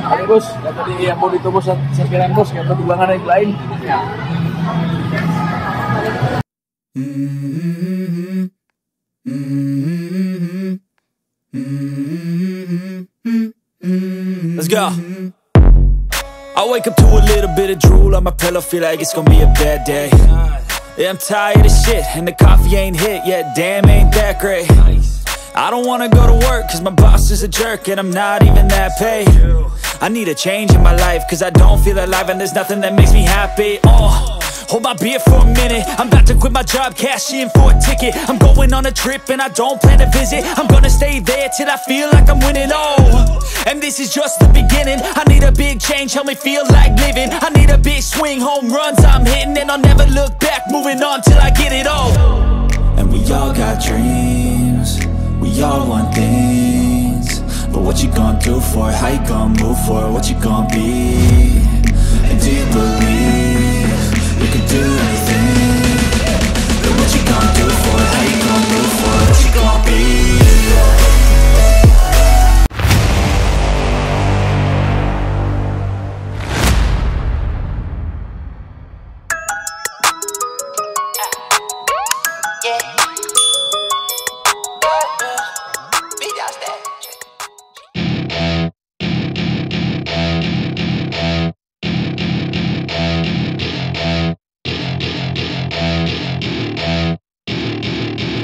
Oke bos, yang tadi yang bonito bos sekiraan bos, yang pertimbangan yang lain. Let's go. I wake up to a little bit of drool on my pillow, feel like it's gonna be a bad day. Yeah, I'm tired of shit, and the coffee ain't hit yet, damn ain't that great. I don't wanna go to work, cause my boss is a jerk, and I'm not even that paid. I need a change in my life, cause I don't feel alive, and there's nothing that makes me happy. Hold my beer for a minute, I'm about to quit my job, cash in for a ticket. I'm going on a trip and I don't plan to visit. I'm gonna stay there till I feel like I'm winning, and this is just the beginning. I need a big change, help me feel like living. I need a big swing, home runs I'm hitting, and I'll never look back, moving on till I get it all. And we all got dreams, we all want things, but what you gonna do for it? How you gonna move for it? What you gonna be? And do you believe you can do anything? But what you gonna do for it? How you gonna move for it? What you gonna be?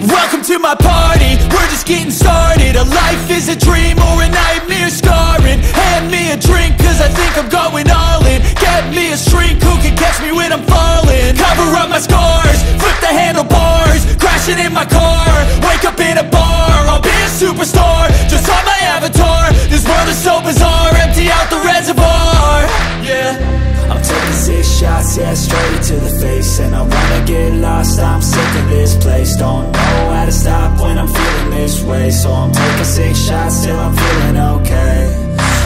Welcome to my party, we're just getting started. A life is a dream or a nightmare scarring. Hand me a drink cause I think I'm going all in. Get me a shrink who can catch me when I'm falling. Cover up my scars, flip the handlebars, crashing in my car, wake up in a bar. I'll be a superstar, just on my avatar. This world is so bizarre, empty out the reservoir. Yeah, I'm taking 6 shots, yeah, straight to the face. And I wanna get lost, I'm sick of this place. Don't know how to stop when I'm feeling this way. So I'm taking 6 shots till I'm feeling okay.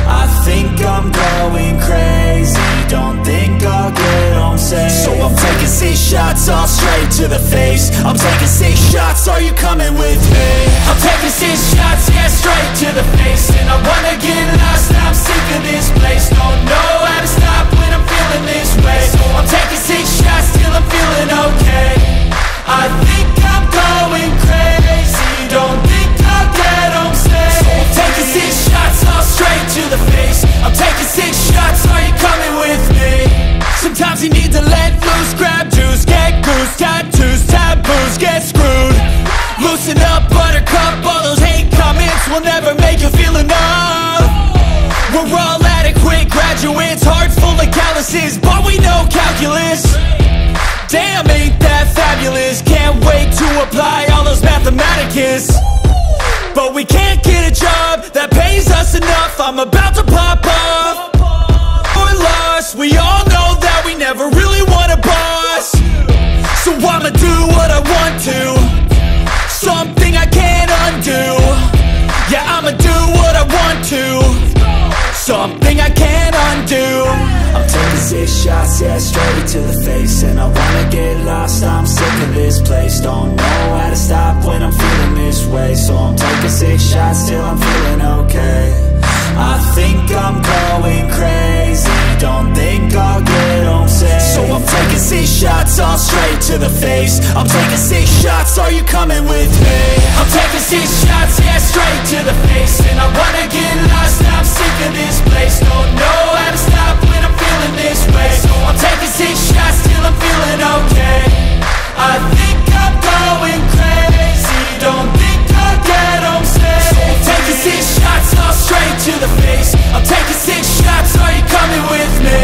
I think I'm going crazy, don't think I'll get home safe. So I'm taking 6 shots, all straight to the face. I'm taking 6 shots, are you coming with me? I'm taking 6 shots, yeah, straight to the face. And I wanna get lost, I'm sick of this place. Don't know how to stop when I'm feeling this way. So I'm taking 6 shots till I'm feeling okay. I think I'm going crazy, don't think I'll get home safe. So I'm taking 6 shots, all straight to the face. I'm taking 6 shots, are you coming with me? Sometimes you need to let loose, grab juice, get goose, tattoos, taboos, get screwed. Loosen up, buttercup, all those hate comments will never make you feel enough. We're all adequate graduates, hearts full of calluses, but we know calculus. Damn, ain't that fabulous? Can't wait to apply all those mathematicus. But we can't get a job that pays us enough. I'm about to pop off. We're lost, we all know that we never really want a boss. So I'ma do what I want to, something I can't undo. Yeah, I'ma do what I want to, something I can't undo. I'm taking 6 shots, yeah, straight to the face. And I wanna get lost, I'm sick of this place. Don't know how to stop when I'm feeling this way. So I'm taking 6 shots till I'm feeling okay. I think I'm going crazy, don't think I'll get home safe. So I'm taking 6 shots, all straight to the face. I'm taking 6 shots, are you coming with me? I'm taking 6 shots, yeah, straight to the face. And I wanna get lost, I'm sick of this place. Don't know how to stop when I'm feeling this way. So I'm taking 6 shots till I'm feeling okay. I think I'm going crazy, don't think I'll get home safe. So I'm taking 6 shots, all straight to the face. I'm taking 6 shots, are you coming with me?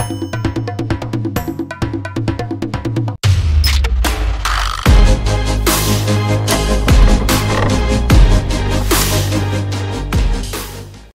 Bye.